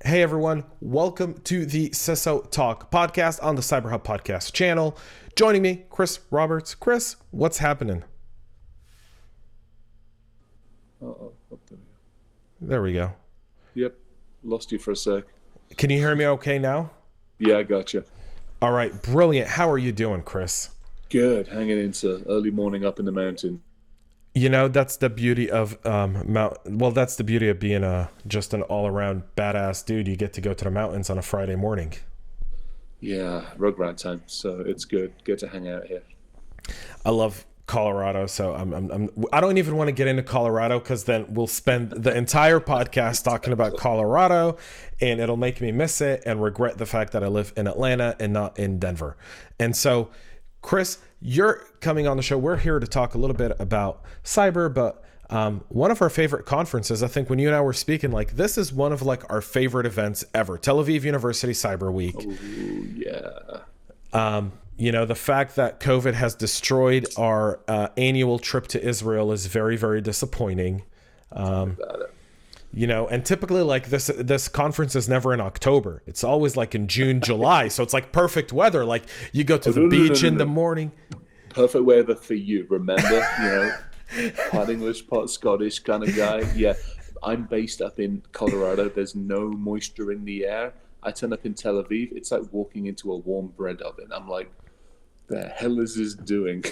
Hey everyone, welcome to the CISO Talk podcast on the CyberHub podcast channel. Joining me, Chris Roberts. Chris, what's happening? There we go. Yep, lost you for a sec. Can you hear me okay now? Yeah, I got you. All right, brilliant. How are you doing, Chris? Good, hanging into early morning up in the mountain. You know, that's the beauty of that's the beauty of being just an all-around badass dude. You get to go to the mountains on a Friday morning. Yeah, rugrat time, so it's good. Good to hang out here. I love Colorado, so I don't even want to get into Colorado because then we'll spend the entire podcast talking about Colorado, and it'll make me miss it and regret the fact that I live in Atlanta and not in Denver. And so, Chris, you're coming on the show. We're here to talk a little bit about cyber, but one of our favorite conferences, I think when you and I were speaking, like this is one of like our favorite events ever, Tel Aviv University CyberWeek. Oh, yeah. You know, the fact that COVID has destroyed our annual trip to Israel is very, very disappointing. You know, and typically like this conference is never in October. It's always like in June, July. So it's like perfect weather. Like you go to the beach in the morning. Perfect weather for you. Remember, you know, part English, part Scottish kind of guy. Yeah, I'm based up in Colorado. There's no moisture in the air. I turn up in Tel Aviv. It's like walking into a warm bread oven. I'm like, the hell is this doing?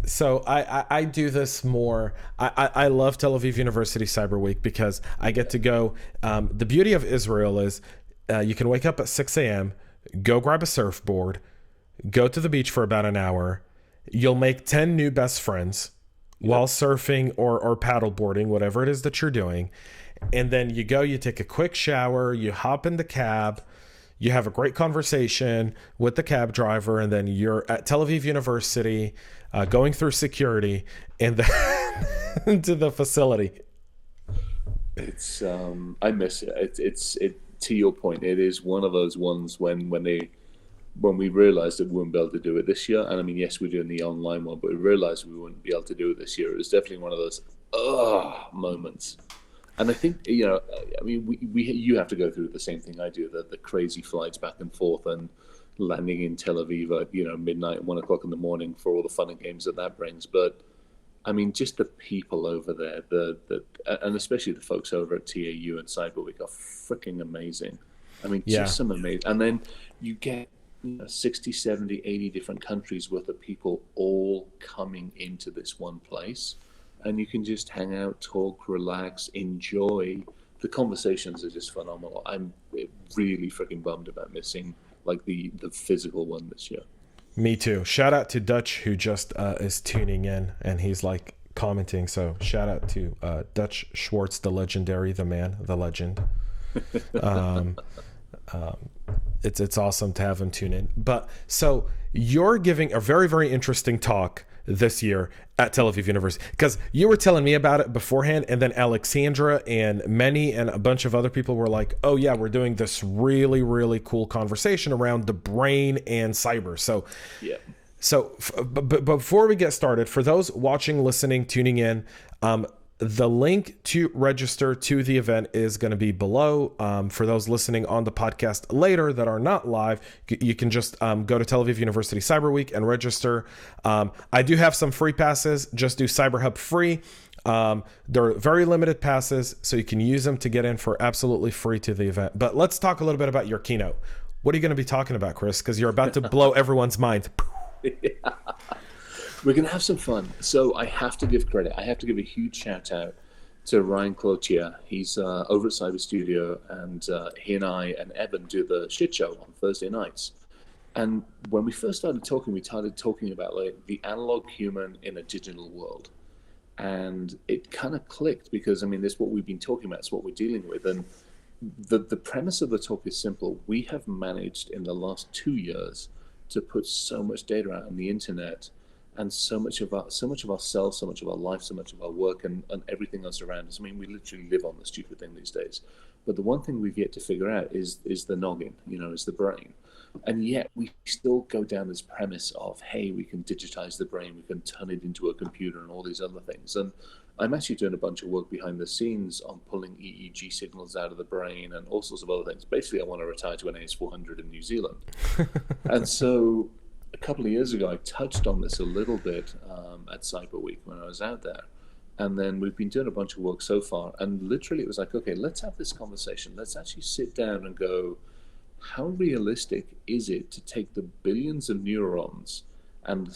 So I do this more. I love Tel Aviv University Cyber Week because I get to go. The beauty of Israel is you can wake up at 6 a.m., go grab a surfboard, go to the beach for about an hour. You'll make 10 new best friends while surfing or paddle boarding, whatever it is that you're doing. And then you go, you take a quick shower, you hop in the cab, you have a great conversation with the cab driver, and then you're at Tel Aviv University going through security and then into the facility. It's I miss it. It's to your point. It is one of those ones when we realized that we wouldn't be able to do it this year. And I mean, yes, we're doing the online one, but we realized we wouldn't be able to do it this year. It was definitely one of those moments. And I think, you know, I mean, you have to go through the same thing I do, the crazy flights back and forth and landing in Tel Aviv at, you know, midnight, 1 o'clock in the morning for all the fun and games that brings. But I mean, just the people over there, and especially the folks over at TAU and CyberWeek are freaking amazing. I mean, just some amazing. And then you get 60, 70, 80 different countries worth of people all coming into this one place. And you can just hang out, talk, relax, enjoy. The conversations are just phenomenal. I'm really freaking bummed about missing like the physical one this year. Me too. Shout out to Dutch who just is tuning in and he's like commenting. So shout out to Dutch Schwartz, the legendary, the man, the legend. It's awesome to have him tune in. But so you're giving a very, very interesting talk this year at Tel Aviv University, because you were telling me about it beforehand, and then Alexandra and Many and a bunch of other people were like, oh yeah, we're doing this really, really cool conversation around the brain and cyber. So yeah. So but before we get started, for those watching, listening, tuning in, the link to register to the event is going to be below. For those listening on the podcast later that are not live, you can just go to Tel Aviv University Cyber Week and register. I do have some free passes. Just do CyberHub free. They're very limited passes, so you can use them to get in for absolutely free to the event. But let's talk a little bit about your keynote. What are you going to be talking about, Chris? Because you're about to blow everyone's mind. Yeah. We're going to have some fun. So I have to give credit. I have to give a huge shout out to Ryan Cloutier. He's over at Cyber Studio, and he and I and Evan do the shit show on Thursday nights. And when we first started talking, we started talking about like the analog human in a digital world. And it kind of clicked because, I mean, this is what we've been talking about. It's what we're dealing with. And the premise of the talk is simple. We have managed in the last 2 years to put so much data out on the internet, and so much of ourselves, so much of our life, so much of our work, and everything else around us. I mean, we literally live on the stupid thing these days. But the one thing we've yet to figure out is the noggin, you know, is the brain. And yet we still go down this premise of, hey, we can digitize the brain, we can turn it into a computer and all these other things. And I'm actually doing a bunch of work behind the scenes on pulling EEG signals out of the brain and all sorts of other things. Basically, I want to retire to an AS400 in New Zealand. And so a couple of years ago, I touched on this a little bit at CyberWeek when I was out there. And then we've been doing a bunch of work so far. And literally it was like, okay, let's have this conversation. Let's actually sit down and go, how realistic is it to take the billions of neurons and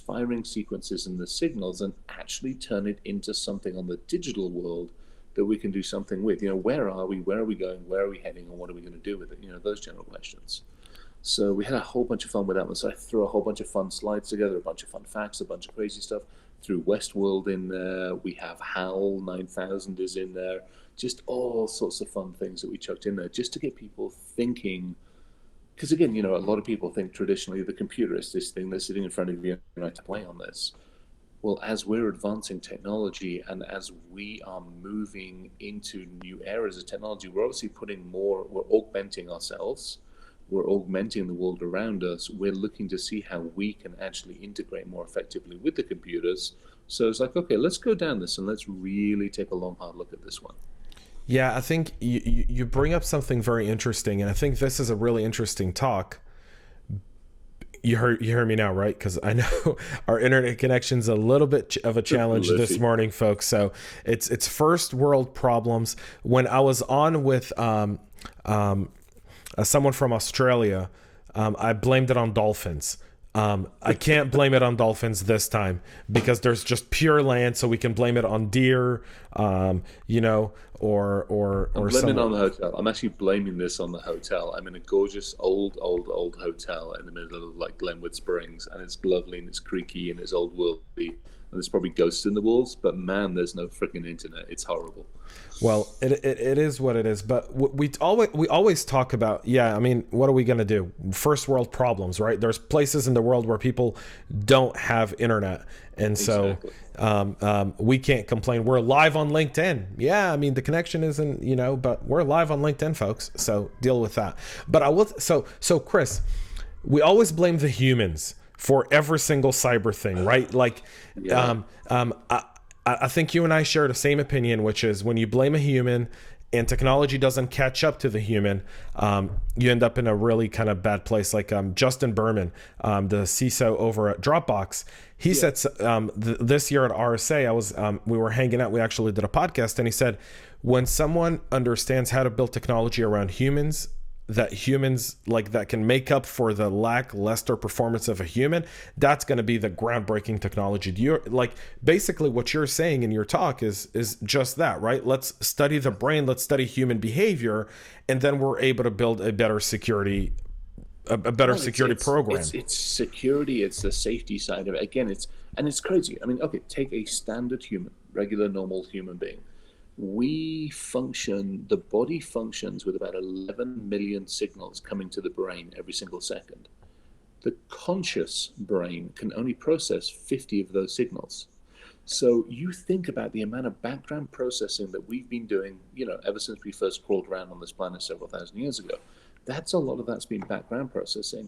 firing sequences and the signals and actually turn it into something on the digital world that we can do something with? Where are we going, where are we heading, and what are we going to do with it? Those general questions. So we had a whole bunch of fun with that one. So I threw a whole bunch of fun slides together, a bunch of fun facts, a bunch of crazy stuff. Threw Westworld in there. We have HAL 9000 is in there. Just all sorts of fun things that we chucked in there just to get people thinking. Because again, a lot of people think traditionally the computer is this thing that's sitting in front of you and I have to play on this. Well, as we're advancing technology and as we are moving into new eras of technology, we're obviously we're augmenting ourselves. We're augmenting the world around us. We're looking to see how we can actually integrate more effectively with the computers. So it's like, okay, let's go down this and let's really take a long, hard look at this one. Yeah, I think you bring up something very interesting, and I think this is a really interesting talk. You hear me now, right? Because I know our internet connection's a little bit of a challenge this morning, folks. So it's first world problems. When I was on with someone from Australia, I blamed it on dolphins. I can't blame it on dolphins this time because there's just pure land, so we can blame it on deer, or I'm blaming it on the hotel. I'm actually blaming this on the hotel. I'm in a gorgeous old hotel in the middle of like Glenwood Springs, and it's lovely and it's creaky and it's old worldy. And there's probably ghosts in the walls, but man, there's no freaking internet. It's horrible. Well, it is what it is. But we always talk about, what are we going to do? First world problems, right? There's places in the world where people don't have internet. And so we can't complain. We're live on LinkedIn. Yeah, the connection isn't, but we're live on LinkedIn, folks. So deal with that. But I will. So Chris, we always blame the humans for every single cyber thing, right? Like, yeah. I think you and I share the same opinion, which is when you blame a human and technology doesn't catch up to the human, you end up in a really kind of bad place. Like Justin Berman, the CISO over at Dropbox, he said this year at RSA, we were hanging out, we actually did a podcast, and he said, when someone understands how to build technology around humans, that can make up for the lackluster performance of a human, that's going to be the groundbreaking technology. Basically what you're saying in your talk is just that, right? Let's study the brain, let's study human behavior, and then we're able to build a better security program. It's security, it's the safety side of it. Again, it's crazy. Take a standard human, regular, normal human being. The body functions with about 11 million signals coming to the brain every single second. The conscious brain can only process 50 of those signals. So you think about the amount of background processing that we've been doing, ever since we first crawled around on this planet several thousand years ago. That's a lot of that's been background processing.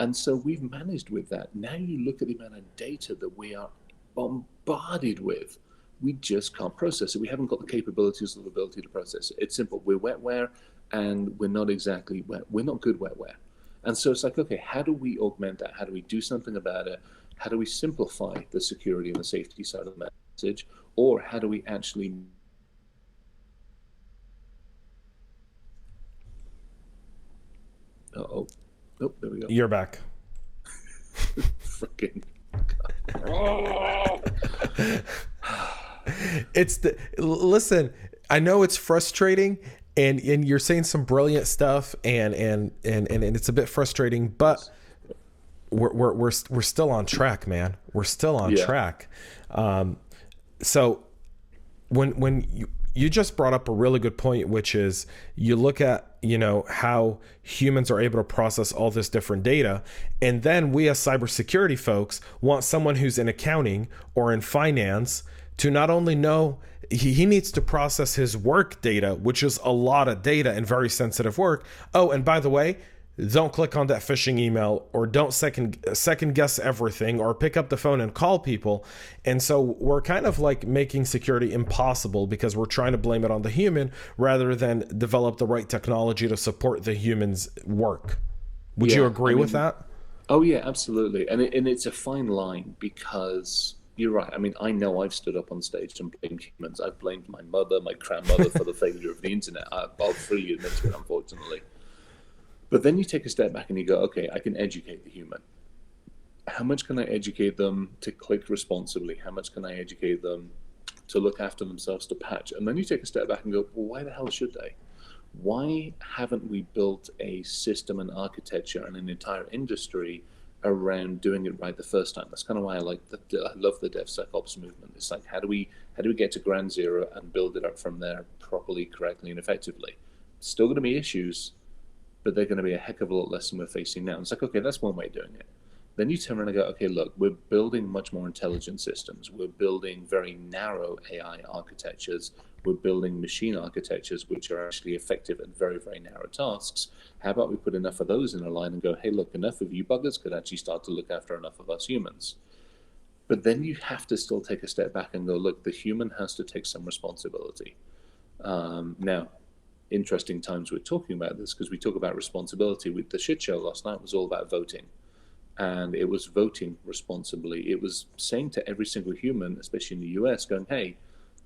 And so we've managed with that. Now you look at the amount of data that we are bombarded with. We just can't process it. We haven't got the capabilities or the ability to process it. It's simple. We're wetware, and we're not exactly wet. We're not good wetware. And so it's like, okay, how do we augment that? How do we do something about it? How do we simplify the security and the safety side of the message? Or how do we actually... Uh-oh. Oh, there we go. You're back. Freaking... Listen, I know it's frustrating, and you're saying some brilliant stuff, and it's a bit frustrating, but we're still on track, man. We're still on track. So when you just brought up a really good point, which is you look at how humans are able to process all this different data, and then we as cybersecurity folks want someone who's in accounting or in finance to not only know he needs to process his work data, which is a lot of data and very sensitive work. Oh, and by the way, don't click on that phishing email, or don't second guess everything, or pick up the phone and call people. And so we're kind of like making security impossible because we're trying to blame it on the human rather than develop the right technology to support the human's work. Would you agree with that? Oh yeah, absolutely. And it's a fine line, because you're right. I mean, I know I've stood up on stage and blamed humans. I've blamed my mother, my grandmother for the failure of the internet. I'll freely admit to it, unfortunately. But then you take a step back and you go, okay, I can educate the human. How much can I educate them to click responsibly? How much can I educate them to look after themselves, to patch? And then you take a step back and go, well, why the hell should they? Why haven't we built a system and architecture and an entire industry around doing it right the first time? That's kind of why I love the DevSecOps movement. It's like, how do we get to ground zero and build it up from there properly, correctly, and effectively? Still going to be issues, but they're going to be a heck of a lot less than we're facing now. And it's like, okay, that's one way of doing it. Then you turn around and go, okay, look, we're building much more intelligent systems. We're building very narrow AI architectures. We're building machine architectures, which are actually effective at very, very narrow tasks. How about we put enough of those in a line and go, hey, look, enough of you buggers could actually start to look after enough of us humans. But then you have to still take a step back and go, look, the human has to take some responsibility. Now, interesting times we're talking about this, because we talk about responsibility. With the shit show last night was all about voting, and it was voting responsibly. It was saying to every single human, especially in the US, going, hey,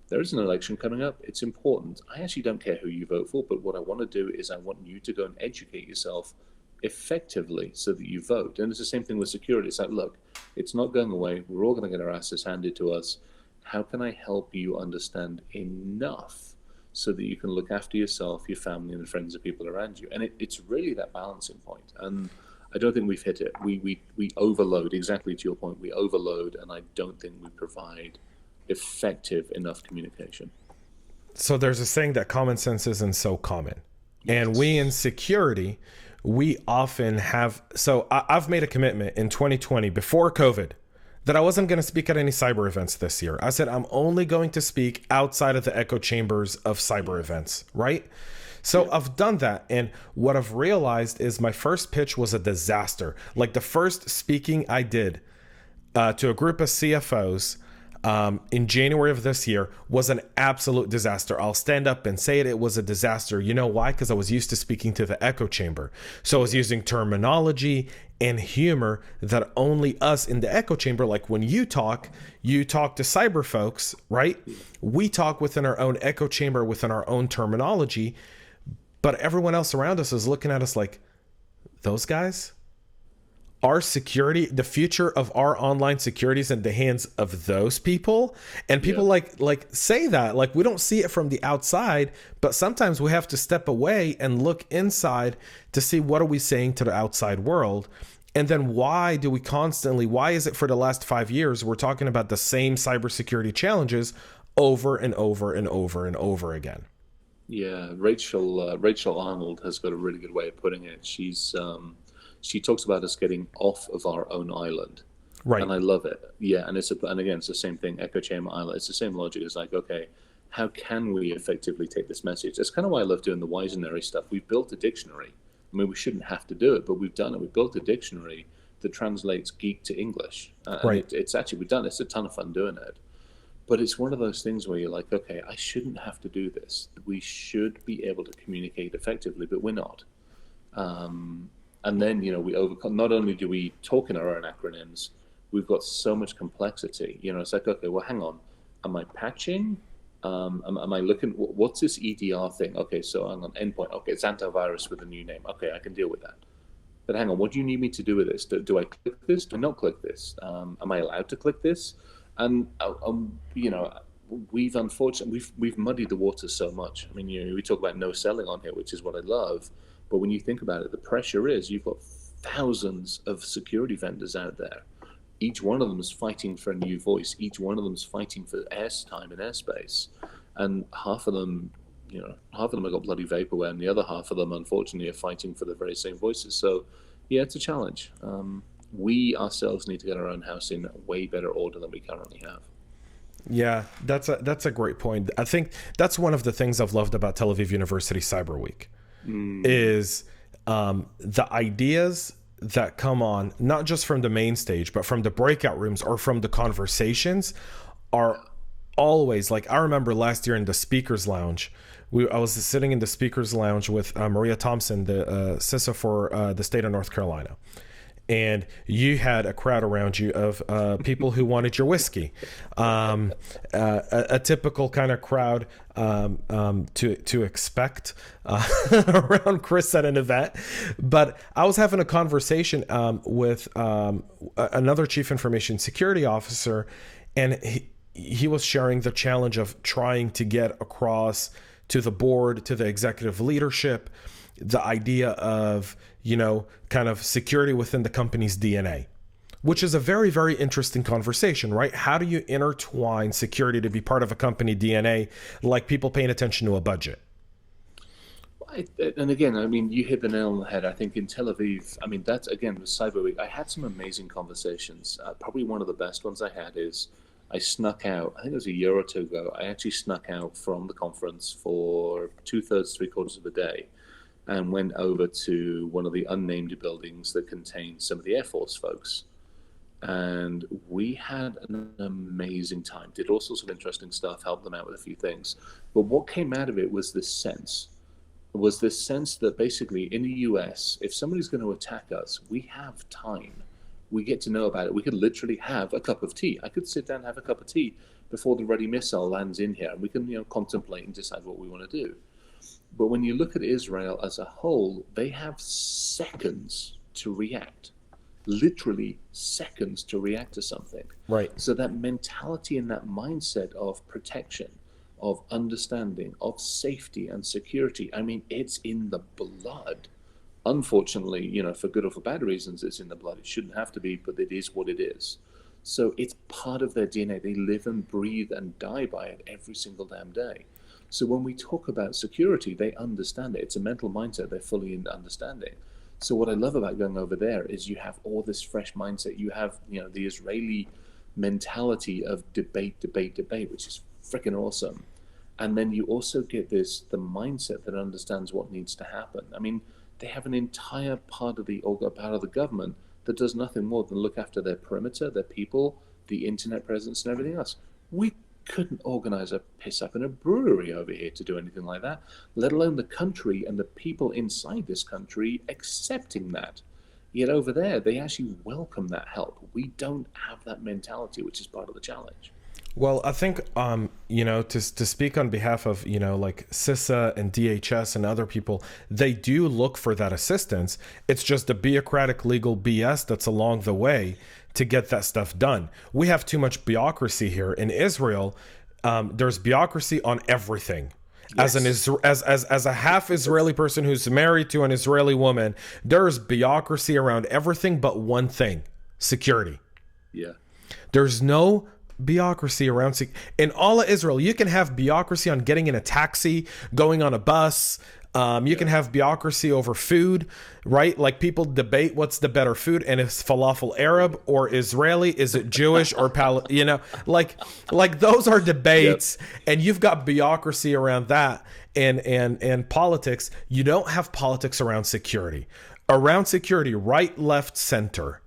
there is an election coming up. It's important. I actually don't care who you vote for, but what I want to do is I want you to go and educate yourself effectively so that you vote. And it's the same thing with security. It's like, look, it's not going away. We're all going to get our asses handed to us. How can I help you understand enough so that you can look after yourself, your family, and the friends and people around you? And it's really that balancing point. And I don't think we've hit it. We overload, exactly to your point. We overload, and I don't think we provide effective enough communication. So there's a saying that common sense isn't so common. Yes. And we in security, we often have, so I've made a commitment in 2020 before COVID that I wasn't going to speak at any cyber events this year. I said, I'm only going to speak outside of the echo chambers of cyber events, right? So yeah. I've done that. And what I've realized is my first pitch was a disaster. Like the first speaking I did to a group of CFOs in January of this year was an absolute disaster. I'll stand up and say it. It was a disaster. You know why? Because I was used to speaking to the echo chamber. So I was using terminology and humor that only us in the echo chamber, like when you talk to cyber folks, right? We talk within our own echo chamber, within our own terminology, but everyone else around us is looking at us like, those guys? Our security, the future of our online security is in the hands of those people. And people like say that, like we don't see it from the outside, but sometimes we have to step away and look inside to see what are we saying to the outside world. And then why is it for the last 5 years, we're talking about the same cybersecurity challenges over and over and over and over again? Yeah, Rachel Arnold has got a really good way of putting it. She talks about us getting off of our own island, right? And I love it. Yeah, and again, it's the same thing. Echo chamber island. It's the same logic. It's like, okay, how can we effectively take this message? That's kind of why I love doing the Wisenary stuff. We've built a dictionary. I mean, we shouldn't have to do it, but we've done it. We've built a dictionary that translates geek to English. Right. It's actually, we've done it. It's a ton of fun doing it. But it's one of those things where you're like, okay, I shouldn't have to do this. We should be able to communicate effectively, but we're not. And then, we overcome, not only do we talk in our own acronyms, we've got so much complexity. It's like, okay, well, hang on. Am I patching? Am I looking, what's this EDR thing? Okay, so I'm on endpoint. Okay, it's antivirus with a new name. Okay, I can deal with that. But hang on, what do you need me to do with this? Do I click this? Do I not click this? Am I allowed to click this? And, we've unfortunately, we've muddied the waters so much. I mean, we talk about no selling on here, which is what I love. But when you think about it, the pressure is you've got thousands of security vendors out there. Each one of them is fighting for a new voice. Each one of them is fighting for airtime and airspace. And half of them have got bloody vaporware, and the other half of them, unfortunately, are fighting for the very same voices. So, yeah, it's a challenge. We ourselves need to get our own house in way better order than we currently have. Yeah, that's a great point. I think that's one of the things I've loved about Tel Aviv University CyberWeek. Is the ideas that come on, not just from the main stage, but from the breakout rooms or from the conversations, are always like, I remember last year in the speakers lounge, I was sitting in the speakers lounge with Maria Thompson, the CISO for the state of North Carolina. And you had a crowd around you of people who wanted your whiskey, a typical kind of crowd to expect around Chris at an event. But I was having a conversation with another chief information security officer, and he was sharing the challenge of trying to get across to the board, to the executive leadership, the idea of, kind of security within the company's DNA, which is a very, very interesting conversation, right? How do you intertwine security to be part of a company DNA, like people paying attention to a budget? And again, I mean, you hit the nail on the head. I think in Tel Aviv, I mean, that's, again, with CyberWeek, I had some amazing conversations. Probably one of the best ones I had is I snuck out, I think it was a year or two ago, I actually snuck out from the conference for 2/3, 3/4 of a day, and went over to one of the unnamed buildings that contained some of the Air Force folks. And we had an amazing time, did all sorts of interesting stuff, helped them out with a few things. But what came out of it was this sense that basically in the US, if somebody's going to attack us, we have time. We get to know about it. We could literally have a cup of tea. I could sit down and have a cup of tea before the ready missile lands in here, and we can, contemplate and decide what we want to do. But when you look at Israel as a whole, they have seconds to react, literally seconds to react to something. Right. So that mentality and that mindset of protection, of understanding, of safety and security, I mean, it's in the blood. Unfortunately, for good or for bad reasons, it's in the blood. It shouldn't have to be, but it is what it is. So it's part of their DNA. They live and breathe and die by it every single damn day. So when we talk about security, they understand it. It's a mental mindset they're fully in understanding. So what I love about going over there is you have all this fresh mindset. You have, the Israeli mentality of debate, which is freaking awesome. And then you also get the mindset that understands what needs to happen. I mean, they have an entire part of the government that does nothing more than look after their perimeter, their people, the internet presence, and everything else. We couldn't organize a piss up in a brewery over here to do anything like that, let alone the country and the people inside this country accepting that. Yet over there, they actually welcome that help. We don't have that mentality, which is part of the challenge. Well, I think, to speak on behalf of, like CISA and DHS and other people, they do look for that assistance. It's just the bureaucratic legal BS that's along the way to get that stuff done. We have too much bureaucracy here. In Israel, there's bureaucracy on everything. Yes. As a half Israeli person who's married to an Israeli woman, there's bureaucracy around everything but one thing: security. Yeah. There's no bureaucracy around in all of Israel. You can have bureaucracy on getting in a taxi, going on a bus. You can have bureaucracy over food, right? Like people debate what's the better food, and is falafel Arab or Israeli? Is it Jewish or like those are debates. Yep. And you've got bureaucracy around that and politics. You don't have politics around security. Around security, right, left, center.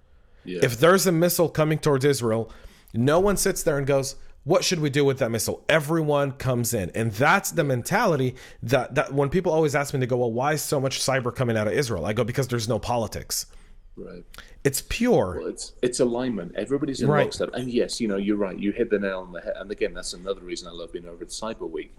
Yeah. If there's a missile coming towards Israel, no one sits there and goes, what should we do with that missile? Everyone comes in. And that's the mentality that when people always ask me, they go, well, why is so much cyber coming out of Israel? I go, because there's no politics. Right. It's pure. Well, it's alignment. Everybody's in lockstep. And yes, you're right. You hit the nail on the head. And again, that's another reason I love being over at CyberWeek,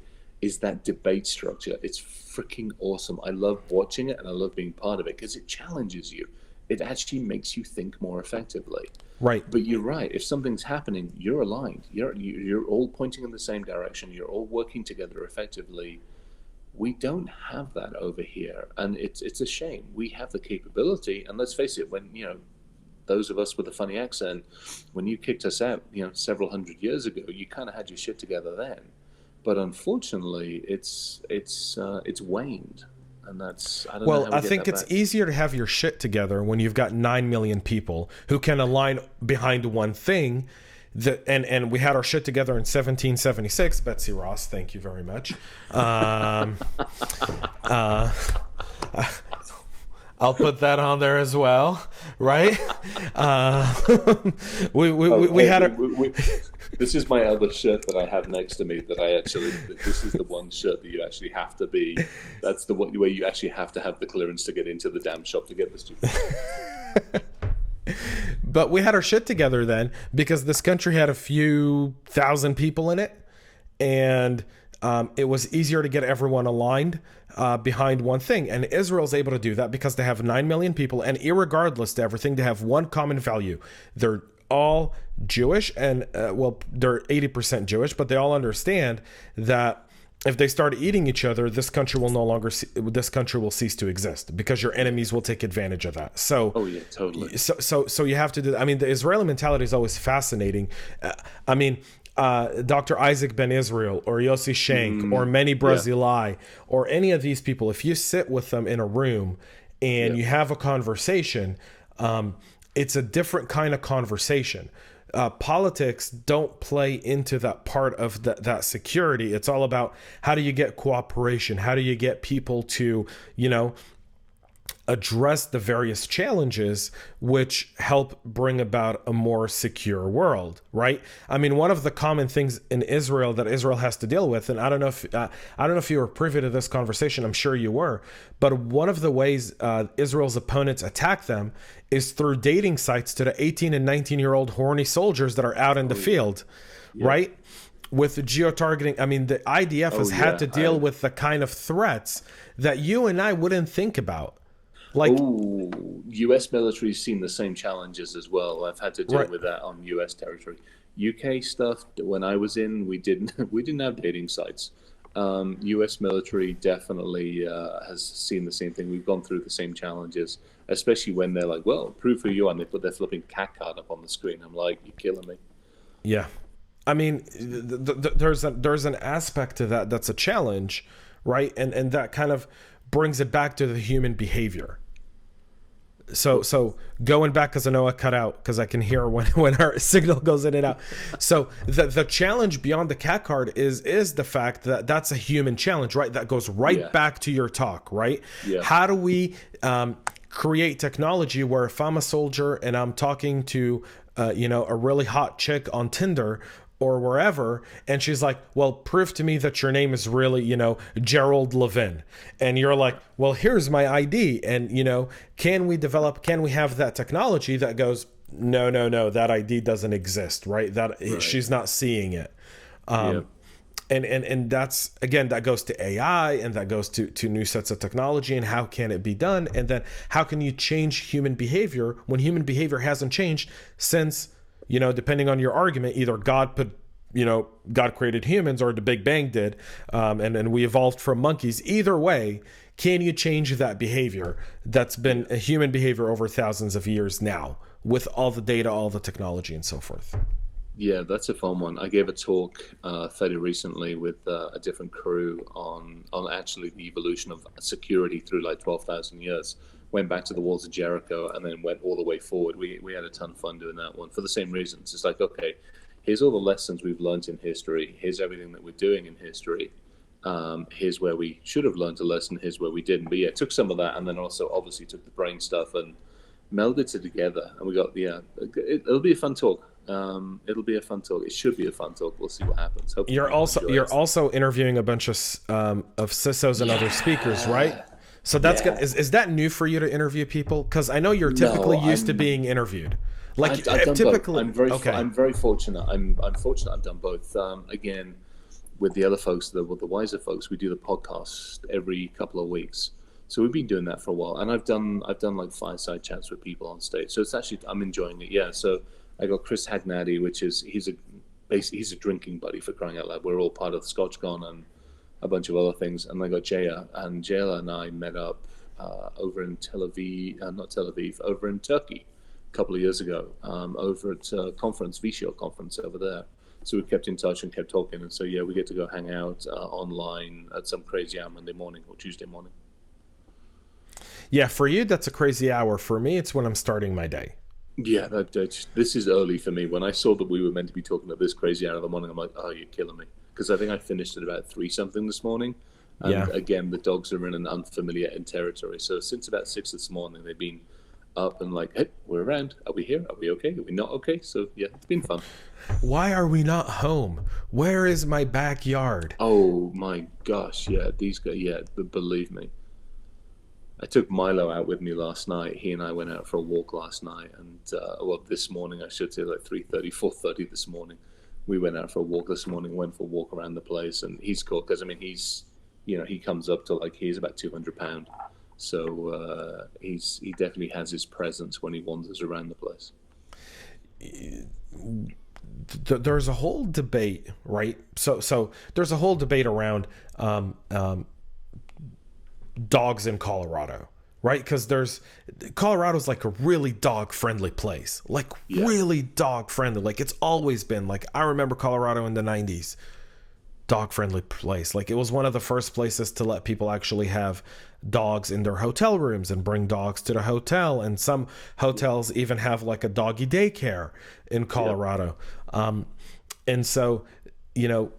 is that debate structure. It's freaking awesome. I love watching it and I love being part of it because it challenges you. It actually makes you think more effectively. Right. But you're right. If something's happening, you're aligned. You're all pointing in the same direction. You're all working together effectively. We don't have that over here, and it's a shame. We have the capability, and let's face it, when those of us with a funny accent, when you kicked us out, several hundred years ago, you kind of had your shit together then. But unfortunately, it's waned. And that's, I don't know how I think it's easier to have your shit together when you've got 9 million people who can align behind one thing. And we had our shit together in 1776. Betsy Ross, thank you very much. I'll put that on there as well, right? Uh, we Hey, had a this is my other shirt that I have next to me. This is the one shirt that you actually have to be. That's the way you actually have to have the clearance to get into the damn shop to get this stupid. but we had our shit together then because this country had a few thousand people in it, and it was easier to get everyone aligned behind one thing. And Israel's able to do that because they have 9 million people, and irregardless to everything, they have one common value. They're all Jewish, and well, they're 80% Jewish, but they all understand that if they start eating each other, this country will cease to exist because your enemies will take advantage of that. So, oh yeah, totally. So you have to do. I mean, the Israeli mentality is always fascinating. I mean, Dr. Isaac Ben Israel or Yossi Shank or Manny Brazilai or any of these people, if you sit with them in a room and you have a conversation, it's a different kind of conversation. Politics don't play into that part of that security. It's all about how do you get cooperation? How do you get people to, address the various challenges which help bring about a more secure world, right? I mean, one of the common things in Israel that Israel has to deal with, and I don't know if you were privy to this conversation. I'm sure you were, but one of the ways Israel's opponents attack them is through dating sites to the 18 and 19-year-old horny soldiers that are out in the field, right? With the geo-targeting, I mean, the IDF has had to deal with the kind of threats that you and I wouldn't think about. Like, U.S. military's seen the same challenges as well. I've had to deal with that on U.S. territory. UK stuff, when I was in, we didn't have dating sites. U.S. military definitely has seen the same thing. We've gone through the same challenges, especially when they're like, well, prove who you are, and they put their flipping cat card up on the screen. I'm like, you're killing me. Yeah. I mean, there's an aspect to that that's a challenge, right? And that kind of brings it back to the human behavior. So going back, because I know I cut out because I can hear when our signal goes in and out. So the challenge beyond the cat card is the fact that that's a human challenge, right? That goes right back to your talk, right? Yeah. How do we create technology where if I'm a soldier and I'm talking to a really hot chick on Tinder or wherever, and she's like, well, prove to me that your name is really, Gerald Levin. And you're like, well, here's my ID. And, can we have that technology that goes, no, that ID doesn't exist, right? She's not seeing it. And that's, again, that goes to AI, and that goes to new sets of technology, and how can it be done? And then how can you change human behavior when human behavior hasn't changed since, depending on your argument, either God created humans or the Big Bang did, and we evolved from monkeys. Either way, can you change that behavior that's been a human behavior over thousands of years now with all the data, all the technology, and so forth? Yeah, that's a fun one. I gave a talk fairly recently with a different crew on actually the evolution of security through like 12,000 years. Went back to the walls of Jericho and then went all the way forward. We had a ton of fun doing that one for the same reasons. It's like, okay, here's all the lessons we've learned in history. Here's everything that we're doing in history. Here's where we should have learned a lesson. Here's where we didn't. But yeah, it took some of that, and then also obviously took the brain stuff and melded it together. And we got it'll be a fun talk. It'll be a fun talk. It should be a fun talk. We'll see what happens. Hopefully you're also interviewing a bunch of CISOs and other speakers, right? So that's good. Is that new for you to interview people? Because I know you're typically used to being interviewed. Like I've done typically, both. I'm very fortunate. I'm fortunate. I've done both. Again, with the other folks, with the wiser folks, we do the podcast every couple of weeks. So we've been doing that for a while, and I've done like fireside chats with people on stage. So it's actually, I'm enjoying it. Yeah. So I got Chris Hagnadi, which is he's a drinking buddy, for crying out loud. We're all part of the ScotchCon and a bunch of other things. And I got Jaya, and Jaya and I met up over in over in Turkey a couple of years ago, over at vCISO conference over there. So we kept in touch and kept talking. And so, yeah, we get to go hang out online at some crazy hour Monday morning or Tuesday morning. Yeah, for you, that's a crazy hour. For me, it's when I'm starting my day. Yeah, this is early for me. When I saw that we were meant to be talking at this crazy hour of the morning, I'm like, oh, you're killing me. Because I think I finished at about 3 something this morning, Yeah. And again, the dogs are in an unfamiliar territory. So since about 6 this morning, they've been up and like, hey, we're around. Are we here? Are we okay? Are we not okay? So yeah, it's been fun. Why are we not home? Where is my backyard? Oh my gosh, yeah, these guys, yeah, believe me. I took Milo out with me last night. He and I went out for a walk last night, and well, this morning I should say, like 3:30, 4:30 this morning. We went out for a walk this morning. Went for a walk around the place, and he's cool because I mean he comes up to like he's about 200 pound, so he definitely has his presence when he wanders around the place. There's a whole debate, right? So there's a whole debate around dogs in Colorado, right? Because Colorado's like a really dog friendly place, like Yeah, really dog friendly. Like it's always been. Like I remember Colorado in the '90s, dog friendly place. Like it was one of the first places to let people actually have dogs in their hotel rooms and bring dogs to the hotel. And some hotels even have like a doggy daycare in yeah, Colorado. And so, you know,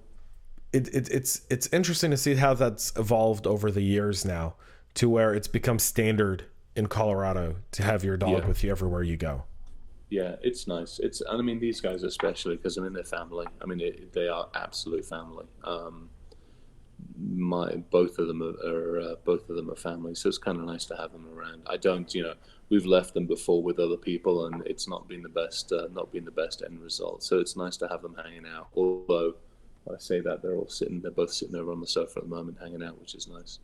it's interesting to see how that's evolved over the years now to where it's become standard in Colorado to have your dog yeah. with you everywhere you go. Yeah, it's nice. And I mean, these guys especially because I mean they're family. I mean, they are absolute family. My both of them are family, so it's kind of nice to have them around. I don't, we've left them before with other people, and it's not been the best end result. So it's nice to have them hanging out. Although when I say that, they're both sitting over on the sofa at the moment, hanging out, which is nice.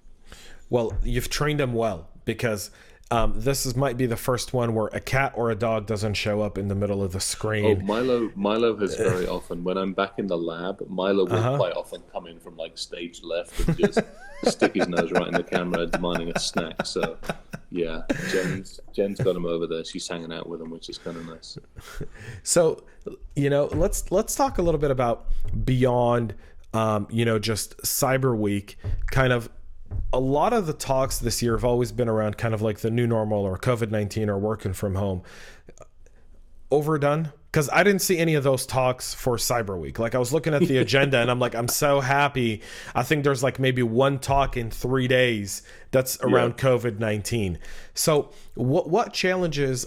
Well, you've trained them well because might be the first one where a cat or a dog doesn't show up in the middle of the Oh, screen. Milo has very often, when I'm back in the lab, Milo will quite often come in from like stage left and just stick his nose right in the camera, demanding a snack. So, yeah, Jen's got him over there. She's hanging out with him, which is kind of nice. So, let's talk a little bit about beyond, just Cyber Week. Kind of, a lot of the talks this year have always been around kind of like the new normal or COVID-19 or working from home. Overdone? Because I didn't see any of those talks for Cyber Week. Like I was looking at the agenda and I'm like, I'm so happy. I think there's like maybe one talk in 3 days that's Yeah. around COVID-19. So what challenges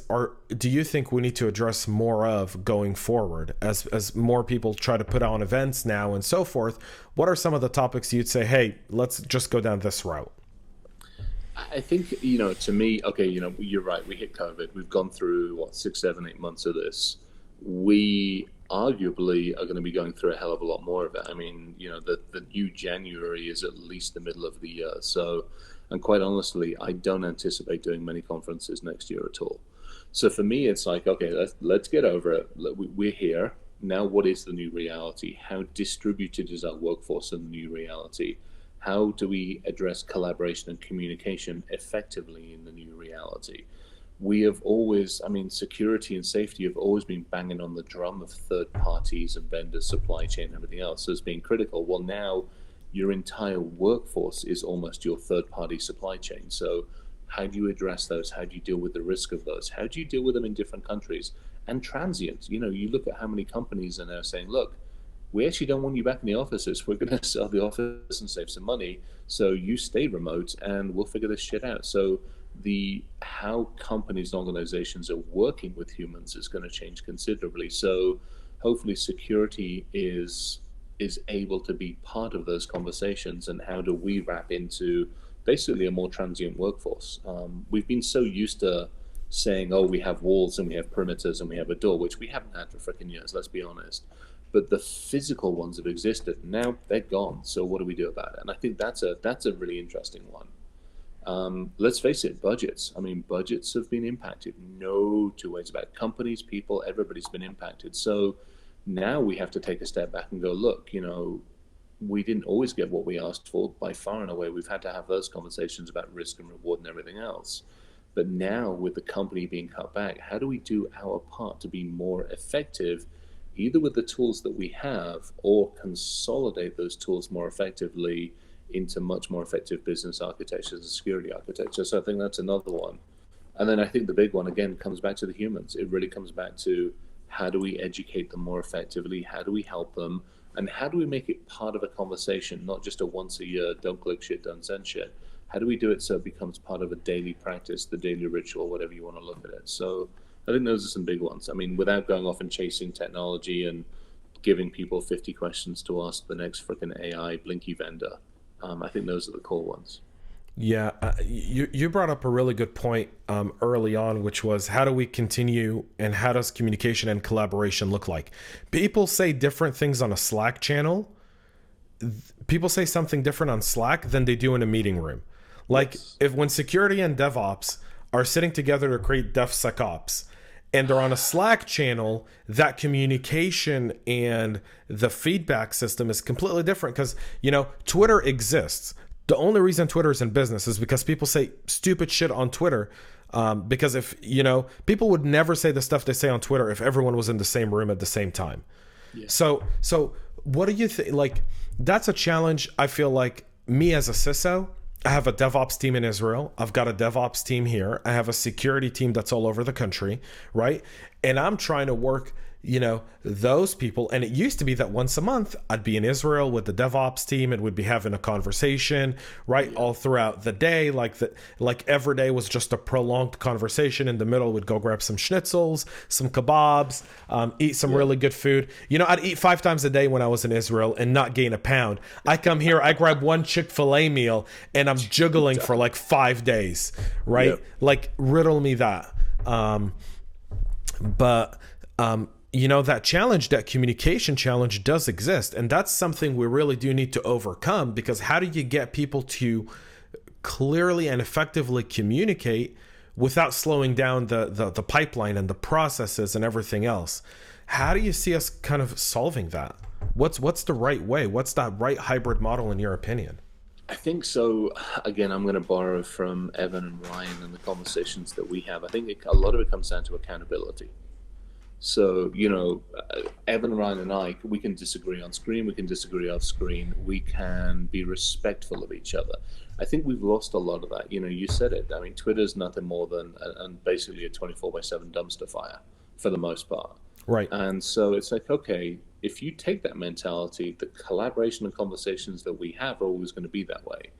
do you think we need to address more of going forward as more people try to put on events now and so forth? What are some of the topics you'd say, hey, let's just go down this route? I think, to me, okay, you're right. We hit COVID. We've gone through, what, 6, 7, 8 months of this. We arguably are going to be going through a hell of a lot more of it. I mean, the new January is at least the middle of the year. So, and quite honestly, I don't anticipate doing many conferences next year at all. So for me, it's like, okay, let's get over it. We're here. Now, what is the new reality? How distributed is our workforce in the new reality? How do we address collaboration and communication effectively in the new reality? We have always, I mean, security and safety have always been banging on the drum of third parties and vendors, supply chain, and everything else as being critical. Well, now your entire workforce is almost your third party supply chain. So, how do you address those? How do you deal with the risk of those? How do you deal with them in different countries? And transient, you look at how many companies are now saying, look, we actually don't want you back in the offices. We're going to sell the office and save some money. So you stay remote and we'll figure this shit out. So the how companies and organizations are working with humans is going to change considerably. So hopefully security is able to be part of those conversations. And how do we wrap into basically a more transient workforce? We've been so used to saying, oh, we have walls and we have perimeters and we have a door, which we haven't had for freaking years, let's be honest. But the physical ones have existed. Now they're gone. So what do we do about it? And I think that's a really interesting one. Let's face it, budgets. I mean, budgets have been impacted. No two ways about it. Companies, people, everybody's been impacted. So now we have to take a step back and go, look, we didn't always get what we asked for by far and away. We've had to have those conversations about risk and reward and everything else. But now with the company being cut back, how do we do our part to be more effective, either with the tools that we have or consolidate those tools more effectively into much more effective business architectures and security architecture? So I think that's another one. And then I think the big one, again, comes back to the humans. It really comes back to how do we educate them more effectively? How do we help them? And how do we make it part of a conversation, not just a once a year, don't click shit, don't send shit? How do we do it so it becomes part of a daily practice, the daily ritual, whatever you want to look at it? So I think those are some big ones. I mean, without going off and chasing technology and giving people 50 questions to ask the next freaking AI blinky vendor, I think those are the core ones. Yeah, you brought up a really good point early on, which was how do we continue and how does communication and collaboration look like? People say different things on a Slack channel. People say something different on Slack than they do in a meeting room. Like if when security and DevOps are sitting together to create DevSecOps and they're on a Slack channel, that communication and the feedback system is completely different because, Twitter exists. The only reason Twitter is in business is because people say stupid shit on Twitter. Because if, people would never say the stuff they say on Twitter if everyone was in the same room at the same time. Yeah. So what do you think? Like, that's a challenge. I feel like me as a CISO, I have a DevOps team in Israel. I've got a DevOps team here. I have a security team that's all over the country, right? And I'm trying to work, those people. And it used to be that once a month, I'd be in Israel with the DevOps team and we'd be having a conversation, right? Yeah. All throughout the day. Like every day was just a prolonged conversation. In the middle, we'd go grab some schnitzels, some kebabs, eat some really good food. I'd eat 5 times a day when I was in Israel and not gain a pound. I come here, I grab one Chick-fil-A meal and I'm juggling for like 5 days, right? Yep. Like riddle me that. That challenge, that communication challenge does exist. And that's something we really do need to overcome, because how do you get people to clearly and effectively communicate without slowing down the pipeline and the processes and everything else? How do you see us kind of solving that? What's the right way? What's that right hybrid model in your opinion? I think so. Again, I'm going to borrow from Evan and Ryan and the conversations that we have. I think a lot of it comes down to accountability. So, Evan, Ryan, and I, we can disagree on screen, we can disagree off screen, we can be respectful of each other. I think we've lost a lot of that. You said it. I mean, Twitter's nothing more than basically a 24/7 dumpster fire for the most part. Right. And so it's like, okay, if you take that mentality, the collaboration and conversations that we have are always going to be that way.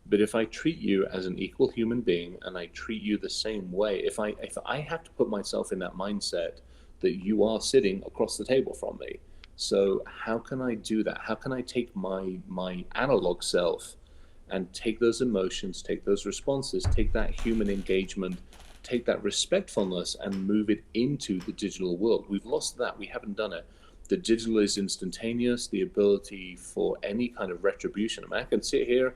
But if I treat you as an equal human being and I treat you the same way, if I have to put myself in that mindset that you are sitting across the table from me. So how can I do that? How can I take my analog self and take those emotions, take those responses, take that human engagement, take that respectfulness and move it into the digital world? We've lost that. We haven't done it. The digital is instantaneous, the ability for any kind of retribution. I mean, I can sit here,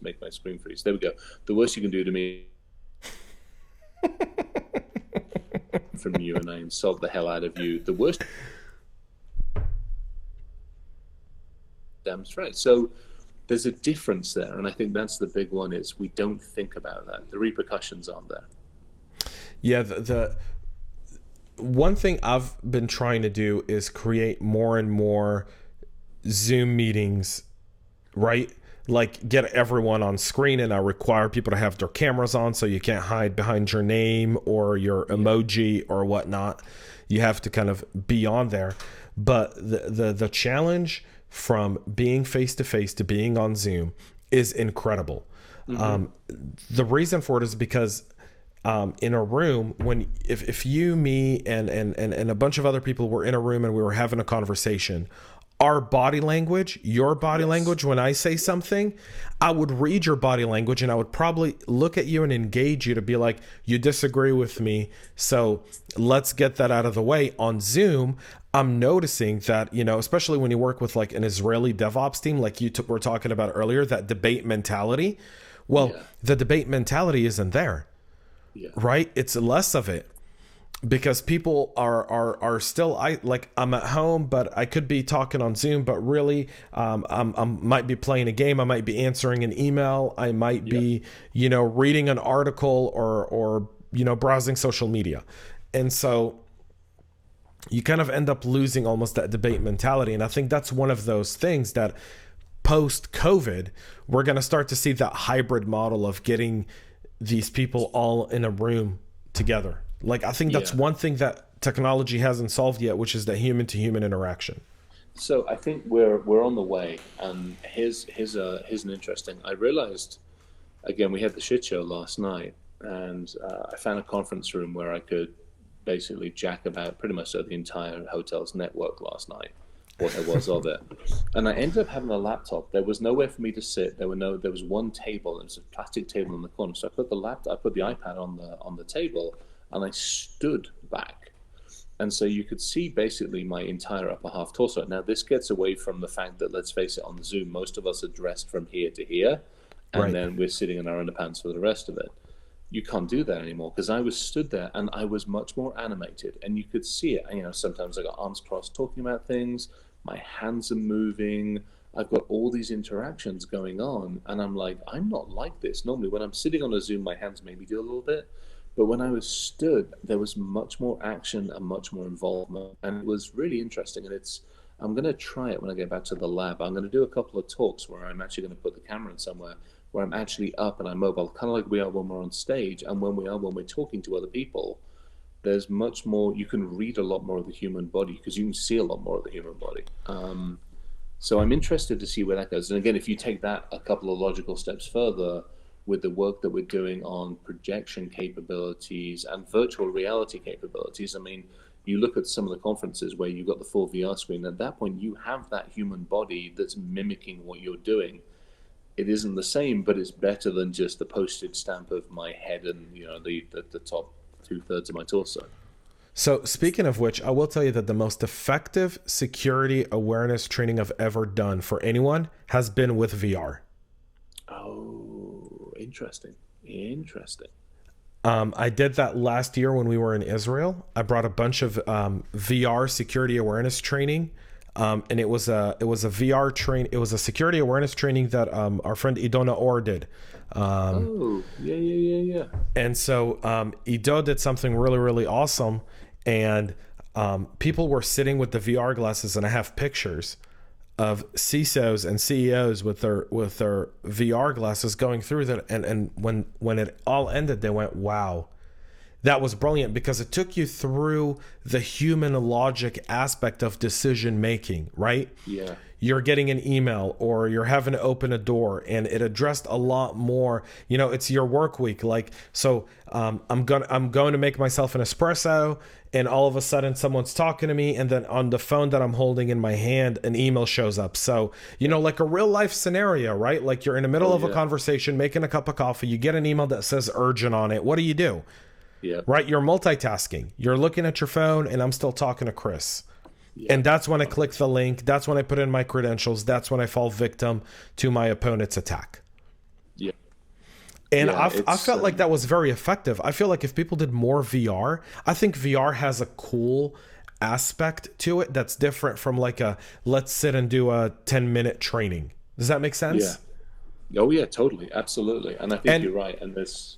make my screen freeze. There we go. The worst you can do to me from you and I insult the hell out of you. The worst. Damn straight. So there's a difference there, and I think that's the big one. Is we don't think about that. The repercussions aren't there. Yeah, the one thing I've been trying to do is create more and more Zoom meetings, right? Like get everyone on screen, and I require people to have their cameras on so you can't hide behind your name or your emoji or whatnot. You have to kind of be on there. But the challenge from being face-to-face to being on Zoom is incredible. Mm-hmm. The reason for it is because in a room, if you, me, and a bunch of other people were in a room and we were having a conversation, our body language, your body language, when I say something, I would read your body language and I would probably look at you and engage you to be like, you disagree with me, so let's get that out of the way. On Zoom, I'm noticing that, especially when you work with like an Israeli DevOps team, like you were talking about earlier, that debate mentality. Well, the debate mentality isn't there, right? It's less of it. Because people are still, I'm at home, but I could be talking on Zoom, but really I might be playing a game, I might be answering an email, I might be, reading an article or browsing social media. And so you kind of end up losing almost that debate mentality. And I think that's one of those things that post-COVID, we're going to start to see that hybrid model of getting these people all in a room together. Like, I think that's one thing that technology hasn't solved yet, which is the human to human interaction. So I think we're on the way. And here's an interesting. I realized, again, we had the shit show last night, and I found a conference room where I could basically jack about pretty much the entire hotel's network last night, what there was of it. And I ended up having a laptop. There was nowhere for me to sit. There was one table. It was a plastic table in the corner. So I put the iPad on the table, and I stood back. And so you could see basically my entire upper half torso. Now, this gets away from the fact that, let's face it, on Zoom, most of us are dressed from here to here, and then we're sitting in our underpants for the rest of it. You can't do that anymore, because I was stood there and I was much more animated, and you could see it. You know, sometimes I got arms crossed talking about things, my hands are moving, I've got all these interactions going on, and I'm like, I'm not like this. Normally, when I'm sitting on a Zoom, my hands maybe do a little bit, but when I was stood, there was much more action and much more involvement, and it was really interesting. And I'm going to try it when I get back to the lab. I'm going to do a couple of talks where I'm actually going to put the camera in somewhere where I'm actually up and I'm mobile, kind of like we are when we're on stage, and when we're talking to other people. There's much more, you can read a lot more of the human body, because you can see a lot more of the human body. So I'm interested to see where that goes. And again, if you take that a couple of logical steps further, with the work that we're doing on projection capabilities and virtual reality capabilities, I mean, you look at some of the conferences where you've got the full VR screen. At that point, you have that human body that's mimicking what you're doing. It isn't the same, but it's better than just the postage stamp of my head and, you know, the top 2/3 of my torso. So speaking of which, I will tell you that the most effective security awareness training I've ever done for anyone has been with VR. Oh, interesting. I did that last year when we were in Israel. I brought a bunch of VR security awareness training. And it was a VR train. It was a security awareness training that our friend Idona Orr did. Yeah. And so Ido did something really, really awesome. And people were sitting with the VR glasses, and I have pictures of CISOs and CEOs with their VR glasses going through that. And when it all ended, they went, wow. That was brilliant, because it took you through the human logic aspect of decision making, right? Yeah. You're getting an email or you're having to open a door, and it addressed a lot more. You know, it's your work week. Like, so I'm going to make myself an espresso, and all of a sudden someone's talking to me, and then on the phone that I'm holding in my hand, an email shows up. So, you know, like a real life scenario, right? Like you're in the middle of a conversation, making a cup of coffee, you get an email that says urgent on it. What do? Yeah. Right? You're multitasking. You're looking at your phone, and I'm still talking to Chris. Yeah. And that's when I click the link. That's when I put in my credentials. That's when I fall victim to my opponent's attack. Yeah. And I felt like that was very effective. I feel like if people did more VR, I think VR has a cool aspect to it that's different from like a, let's sit and do a 10-minute training. Does that make sense? Yeah. Oh yeah, totally. Absolutely. And I think you're right. And this,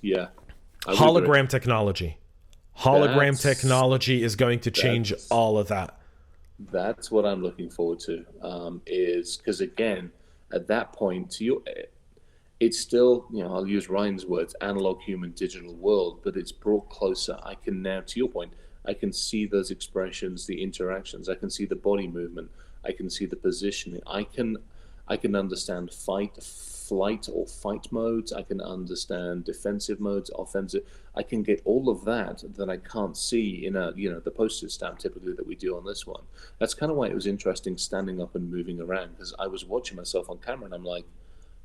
hologram technology. Technology is going to change all of that. That's what I'm looking forward to. Is because again, at that point, it's still, you know, I'll use Ryan's words, analog, human, digital world, but it's brought closer. I can now, to your point, I can see those expressions, the interactions. I can see the body movement. I can see the positioning. I can understand flight or fight modes. I can understand defensive modes, offensive. I can get all of that I can't see in the postage stamp typically that we do on this one. That's kind of why it was interesting standing up and moving around, because I was watching myself on camera and I'm like,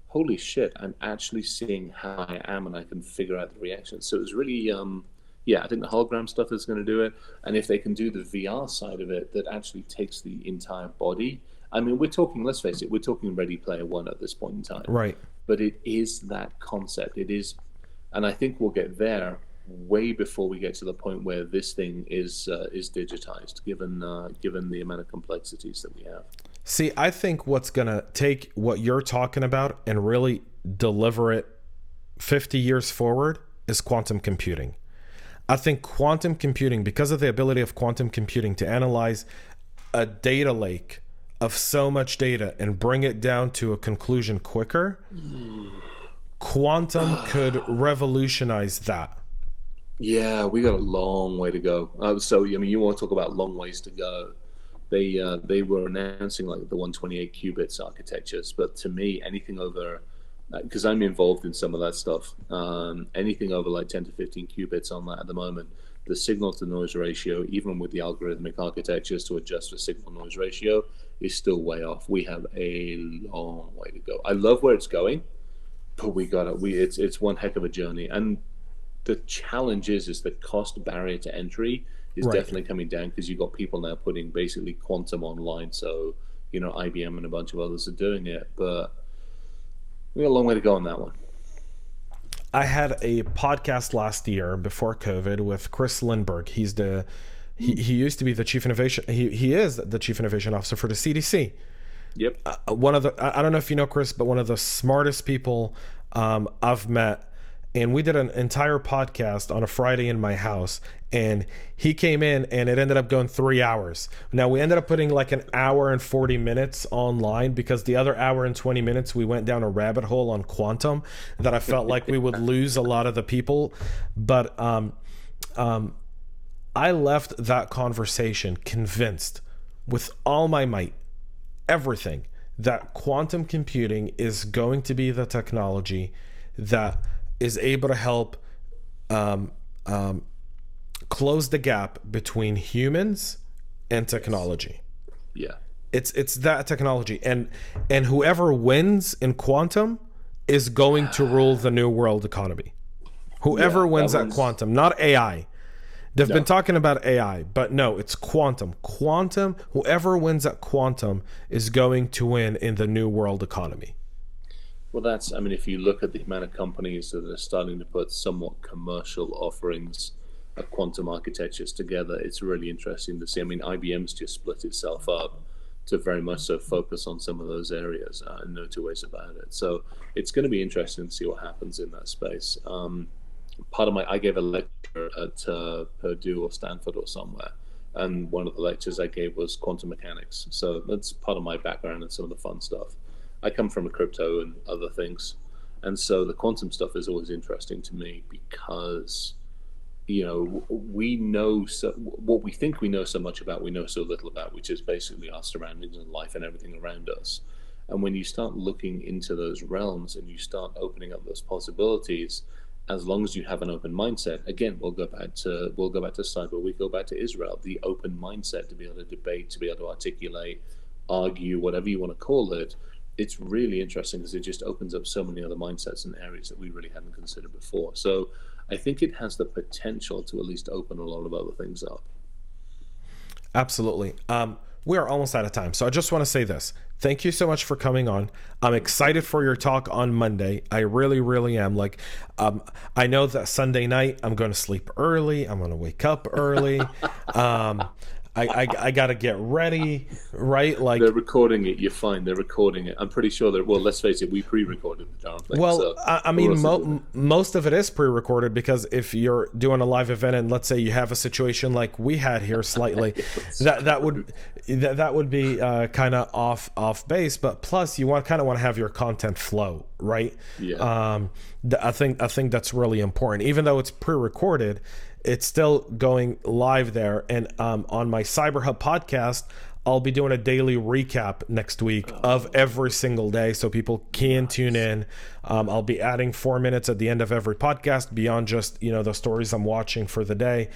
holy shit, I'm actually seeing how I am, and I can figure out the reactions. So it was really, I think the hologram stuff is going to do it. And if they can do the VR side of it, that actually takes the entire body. I mean, we're talking, let's face it, we're talking Ready Player One at this point in time. Right. But it is that concept. It is, and I think we'll get there way before we get to the point where this thing is digitized, given the amount of complexities that we have. See, I think what's going to take what you're talking about and really deliver it 50 years forward is quantum computing. I think quantum computing, because of the ability of quantum computing to analyze a data lake of so much data and bring it down to a conclusion quicker, quantum could revolutionize that. Yeah, we got a long way to go. So, I mean, you want to talk about long ways to go. They were announcing like the 128 qubits architectures, but to me, anything over, because I'm involved in some of that stuff, anything over like 10 to 15 qubits on that at the moment, the signal to noise ratio, even with the algorithmic architectures to adjust for signal noise ratio, is still way off. We have a long way to go. I love where it's going, but it's one heck of a journey. And the challenge is the cost barrier to entry is Right. definitely coming down because you've got people now putting basically quantum online. So, IBM and a bunch of others are doing it, but we got a long way to go on that one. I had a podcast last year before COVID with Chris Lindbergh. He used to be the chief innovation. He is the chief innovation officer for the CDC. Yep. One of the, I don't know if you know Chris, but one of the smartest people I've met. And we did an entire podcast on a Friday in my house, and he came in and it ended up going 3 hours. Now we ended up putting like an hour and 40 minutes online because the other hour and 20 minutes we went down a rabbit hole on quantum that I felt like we would lose a lot of the people. But I left that conversation convinced with all my might, everything, that quantum computing is going to be the technology that is able to help close the gap between humans and technology. Yeah. It's that technology, and whoever wins in quantum is going to rule the new world economy. Whoever wins at quantum, not AI. They've been talking about AI, but no, it's quantum. Quantum, whoever wins at quantum is going to win in the new world economy. Well, I mean, if you look at the amount of companies that are starting to put somewhat commercial offerings of quantum architectures together, it's really interesting to see. I mean, IBM's just split itself up to very much so focus on some of those areas, no two ways about it. So it's going to be interesting to see what happens in that space. I gave a lecture at Purdue or Stanford or somewhere, and one of the lectures I gave was quantum mechanics. So that's part of my background and some of the fun stuff. I come from a crypto and other things, and so the quantum stuff is always interesting to me because, we know what we think we know so much about, we know so little about, which is basically our surroundings and life and everything around us. And when you start looking into those realms and you start opening up those possibilities, as long as you have an open mindset, again, we'll go back to CyberWeek, go back to Israel, the open mindset to be able to debate, to be able to articulate, argue, whatever you want to call it. It's really interesting because it just opens up so many other mindsets and areas that we really hadn't considered before. So I think it has the potential to at least open a lot of other things up. Absolutely. We are almost out of time. So I just want to say this. Thank you so much for coming on. I'm excited for your talk on Monday. I really, really am. I know that Sunday night I'm going to sleep early. I'm going to wake up early. I got to get ready, right? Like, they're recording it. You're fine. They're recording it. I'm pretty sure that. Well, let's face it. We pre-recorded the darn thing. Well, so I mean, most of it is pre-recorded because if you're doing a live event and let's say you have a situation like we had here slightly, that would be kind of off base. But plus, you kind of want to have your content flow, right? Yeah. I think that's really important. Even though it's pre-recorded, it's still going live there. And on my CyberHub podcast, I'll be doing a daily recap next week of every single day so people can tune in. I'll be adding 4 minutes at the end of every podcast beyond just, the stories I'm watching for the day.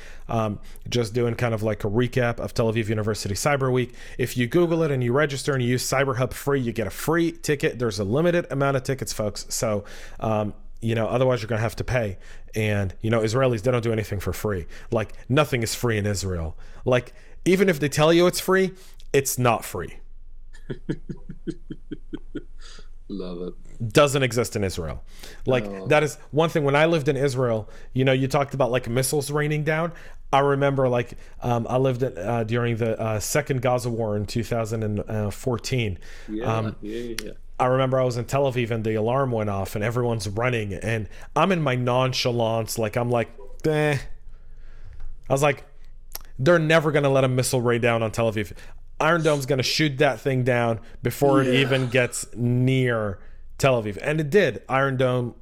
Just doing kind of like a recap of Tel Aviv University Cyber Week. If you Google it and you register and you use CyberHub free, you get a free ticket. There's a limited amount of tickets, folks. So, otherwise you're going to have to pay. And, Israelis, they don't do anything for free. Like, nothing is free in Israel. Like, even if they tell you it's free, it's not free. Love it. Doesn't exist in Israel. That is one thing. When I lived in Israel, you talked about like missiles raining down. I remember I lived during the second Gaza war in 2014. Yeah. I remember I was in Tel Aviv and the alarm went off and everyone's running and I'm in my nonchalance. I'm like, eh. I was like, they're never going to let a missile rain down on Tel Aviv. Iron Dome's going to shoot that thing down before it even gets near Tel Aviv. And it did. Iron Dome,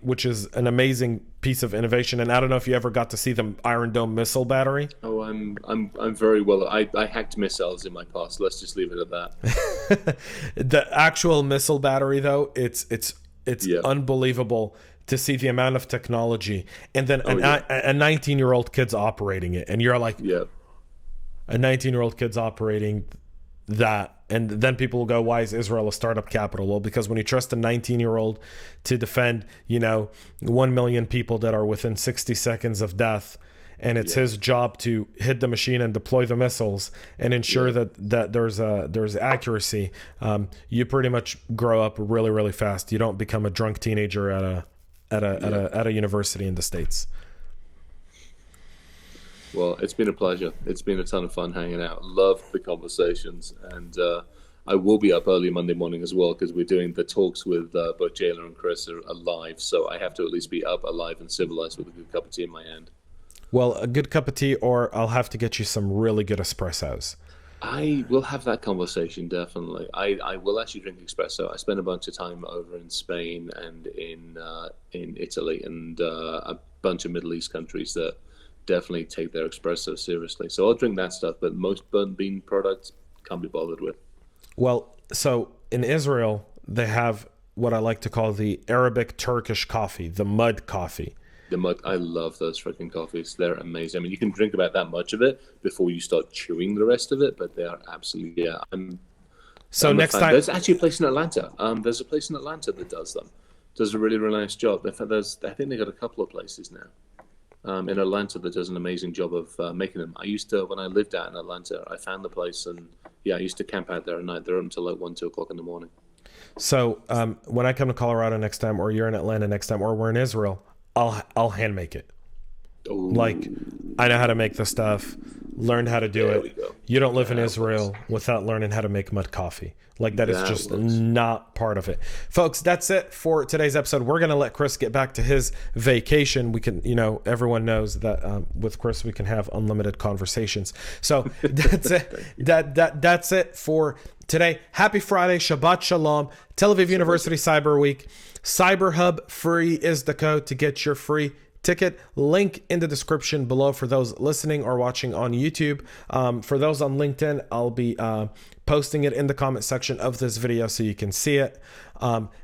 which is an amazing piece of innovation. And I don't know if you ever got to see the Iron Dome missile battery. Oh, I'm very well. I hacked missiles in my past. Let's just leave it at that. The actual missile battery, though, it's unbelievable to see the amount of technology, and then a 19-year-old kid's operating it, and you're like, yeah, a 19-year-old kid's operating that. And then people will go, why is Israel a startup capital? Well, because when you trust a 19-year-old to defend, 1 million people that are within 60 seconds of death, and it's his job to hit the machine and deploy the missiles and ensure that there's accuracy, you pretty much grow up really, really fast. You don't become a drunk teenager at a university in the States. Well, it's been a pleasure. It's been a ton of fun hanging out. Love the conversations. And I will be up early Monday morning as well, because we're doing the talks with both Jayla and Chris are live. So I have to at least be up, alive, and civilized with a good cup of tea in my hand. Well, a good cup of tea, or I'll have to get you some really good espressos. I will have that conversation, definitely. I will actually drink espresso. I spent a bunch of time over in Spain and in Italy and a bunch of Middle East countries that definitely take their espresso seriously. So I'll drink that stuff, but most burnt bean products can't be bothered with. Well, so in Israel, they have what I like to call the Arabic Turkish coffee, the mud coffee. I love those freaking coffees. They're amazing. I mean, you can drink about that much of it before you start chewing the rest of it, but they are absolutely, Next time, there's actually a place in Atlanta. There's a place in Atlanta that does them. Does a really, really nice job. I think they got a couple of places now. In Atlanta that does an amazing job of making them. I used to, when I lived out in Atlanta, I found the place, and I used to camp out there at night. They're up until like 1, 2 o'clock in the morning. So when I come to Colorado next time, or you're in Atlanta next time, or we're in Israel, I'll hand make it. Ooh. Like, I know how to make the stuff, learned how to do it. You don't live in Israel without learning how to make mud coffee. Like, that is just not part of it. Folks, that's it for today's episode. We're going to let Chris get back to his vacation. We can, everyone knows that with Chris, we can have unlimited conversations. So that's it. That's it for today. Happy Friday. Shabbat Shalom. Tel Aviv University Cyber Week. CyberHub free is the code to get your free ticket. Link in the description below for those listening or watching on YouTube. For those on LinkedIn, I'll be posting it in the comment section of this video so you can see it.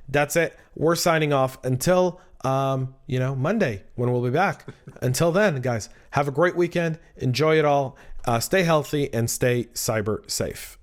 That's it. We're signing off until Monday, when we'll be back. Until then, guys, have a great weekend. Enjoy it all. Stay healthy and stay cyber safe.